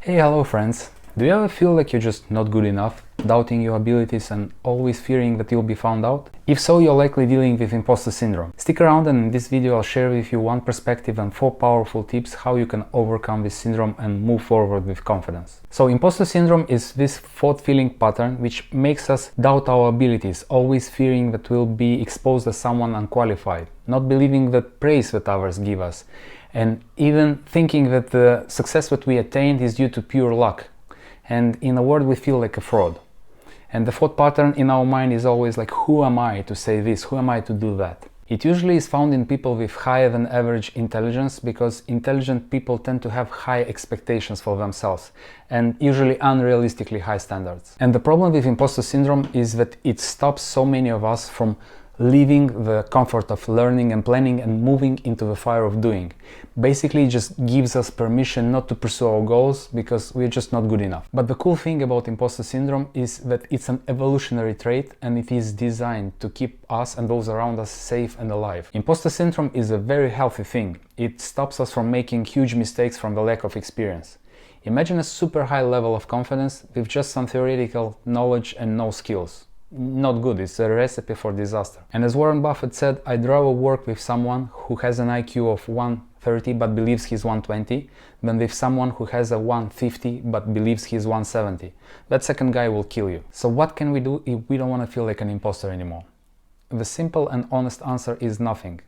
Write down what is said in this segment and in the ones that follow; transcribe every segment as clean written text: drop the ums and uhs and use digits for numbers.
Hey, hello friends! Do you ever feel like you're just not good enough, doubting your abilities and always fearing that you'll be found out? If so, you're likely dealing with imposter syndrome. Stick around and in this video I'll share with you one perspective and 4 powerful tips how you can overcome this syndrome and move forward with confidence. So imposter syndrome is this thought feeling pattern which makes us doubt our abilities, always fearing that we'll be exposed as someone unqualified, not believing the praise that others give us, and even thinking that the success that we attained is due to pure luck. And in a word, we feel like a fraud. And the thought pattern in our mind is always like, who am I to say this? Who am I to do that? It usually is found in people with higher than average intelligence, because intelligent people tend to have high expectations for themselves and usually unrealistically high standards. And the problem with imposter syndrome is that it stops so many of us from leaving the comfort of learning and planning and moving into the fire of doing. Basically, it just gives us permission not to pursue our goals because we're just not good enough. But the cool thing about imposter syndrome is that it's an evolutionary trait and it is designed to keep us and those around us safe and alive. Imposter syndrome is a very healthy thing. It stops us from making huge mistakes from the lack of experience. Imagine a super high level of confidence with just some theoretical knowledge and no skills. Not good, it's a recipe for disaster. And as Warren Buffett said, I'd rather work with someone who has an IQ of 130 but believes he's 120 than with someone who has a 150 but believes he's 170. That second guy will kill you. So what can we do if we don't want to feel like an imposter anymore? The simple and honest answer is nothing.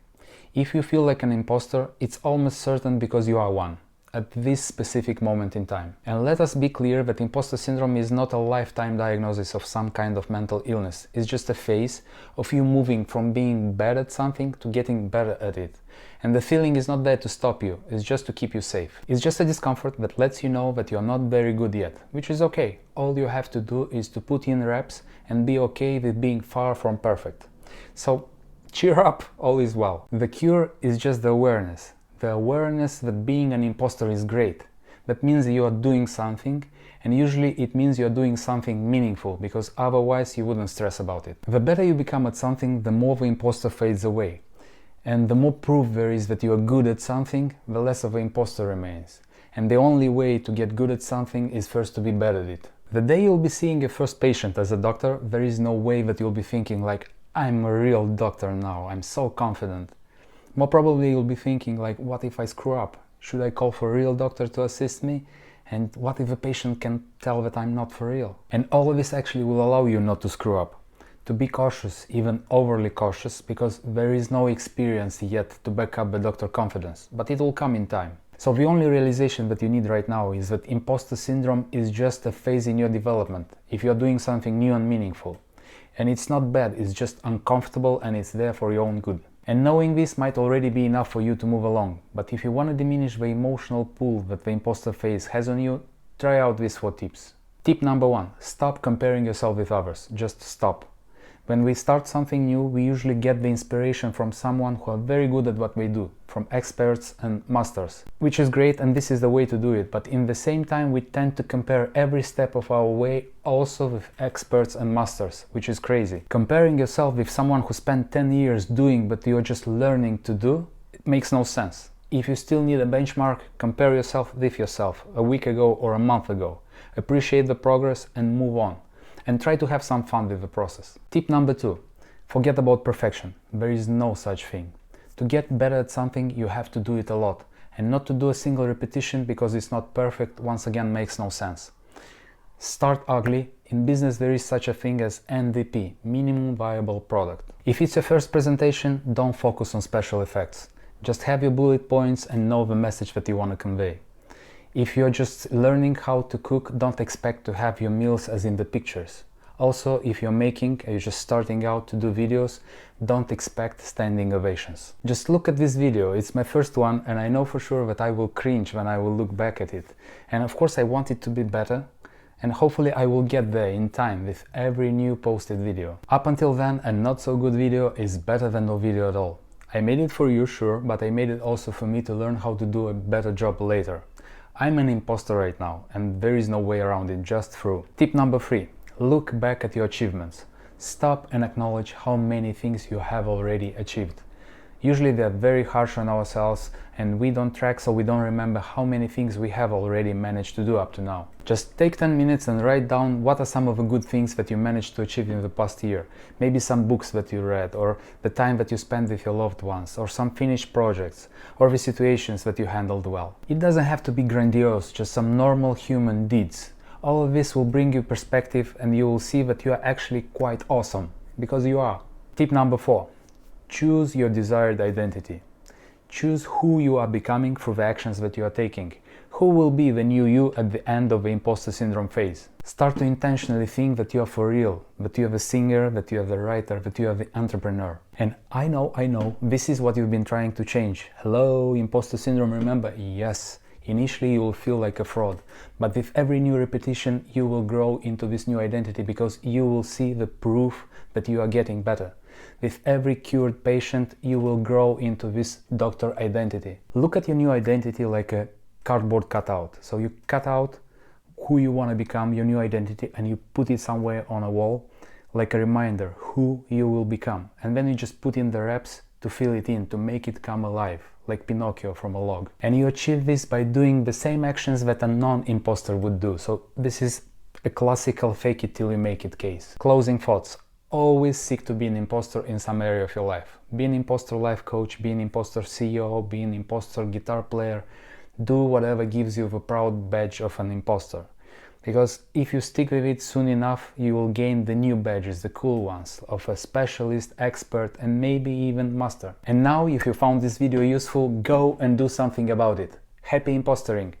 If you feel like an imposter, it's almost certain because you are one at this specific moment in time. And let us be clear that imposter syndrome is not a lifetime diagnosis of some kind of mental illness. It's just a phase of you moving from being bad at something to getting better at it. And the feeling is not there to stop you, it's just to keep you safe. It's just a discomfort that lets you know that you're not very good yet, which is okay. All you have to do is to put in reps and be okay with being far from perfect. So cheer up, all is well. The cure is just the awareness. The awareness that being an imposter is great. That means you are doing something, and usually it means you are doing something meaningful, because otherwise you wouldn't stress about it. The better you become at something, the more the imposter fades away. And the more proof there is that you are good at something, the less of an imposter remains. And the only way to get good at something is first to be bad at it. The day you'll be seeing your first patient as a doctor, there is no way that you'll be thinking like, I'm a real doctor now, I'm so confident. More probably you'll be thinking like, what if I screw up? Should I call for a real doctor to assist me? And what if a patient can tell that I'm not for real? And all of this actually will allow you not to screw up. To be cautious, even overly cautious, because there is no experience yet to back up the doctor confidence, but it will come in time. So the only realization that you need right now is that imposter syndrome is just a phase in your development, if you're doing something new and meaningful. And it's not bad, it's just uncomfortable and it's there for your own good. And knowing this might already be enough for you to move along, but if you want to diminish the emotional pull that the imposter phase has on you, try out these 4 tips. Tip number 1. Stop comparing yourself with others. Just stop. When we start something new, we usually get the inspiration from someone who are very good at what they do, from experts and masters, which is great and this is the way to do it, but in the same time we tend to compare every step of our way also with experts and masters, which is crazy. Comparing yourself with someone who spent 10 years doing but you're just learning to do, it makes no sense. If you still need a benchmark, compare yourself with yourself a week ago or a month ago. Appreciate the progress and move on. And try to have some fun with the process. Tip number 2. Forget about perfection. There is no such thing. To get better at something, you have to do it a lot. And not to do a single repetition because it's not perfect, once again, makes no sense. Start ugly. In business, there is such a thing as MVP, minimum viable product. If it's your first presentation, don't focus on special effects. Just have your bullet points and know the message that you want to convey. If you're just learning how to cook, don't expect to have your meals as in the pictures. Also, if you're making and you're just starting out to do videos, don't expect standing ovations. Just look at this video, it's my first one and I know for sure that I will cringe when I will look back at it. And of course I want it to be better, and hopefully I will get there in time with every new posted video. Up until then, a not so good video is better than no video at all. I made it for you, sure, but I made it also for me to learn how to do a better job later. I'm an imposter right now, and there is no way around it, just through. Tip number 3. Look back at your achievements. Stop and acknowledge how many things you have already achieved. Usually we are very harsh on ourselves and we don't track, so we don't remember how many things we have already managed to do up to now. Just take 10 minutes and write down what are some of the good things that you managed to achieve in the past year. Maybe some books that you read, or the time that you spent with your loved ones, or some finished projects, or the situations that you handled well. It doesn't have to be grandiose, just some normal human deeds. All of this will bring you perspective and you will see that you are actually quite awesome, because you are. Tip number 4. Choose your desired identity. Choose who you are becoming through the actions that you are taking. Who will be the new you at the end of the imposter syndrome phase? Start to intentionally think that you are for real, that you are the singer, that you are the writer, that you are the entrepreneur. And I know, this is what you've been trying to change. Hello, imposter syndrome, remember? Yes. Initially you will feel like a fraud, but with every new repetition you will grow into this new identity because you will see the proof that you are getting better. With every cured patient you will grow into this doctor identity. Look at your new identity like a cardboard cutout. So you cut out who you want to become, your new identity, and you put it somewhere on a wall like a reminder who you will become. And then you just put in the reps to fill it in, to make it come alive, like Pinocchio from a log. And you achieve this by doing the same actions that a non-imposter would do. So this is a classical fake it till you make it case. Closing thoughts. Always seek to be an imposter in some area of your life. Be an imposter life coach, be an imposter CEO, be an imposter guitar player. Do whatever gives you the proud badge of an imposter. Because if you stick with it soon enough, you will gain the new badges, the cool ones, of a specialist, expert, and maybe even master. And now, if you found this video useful, go and do something about it. Happy impostering!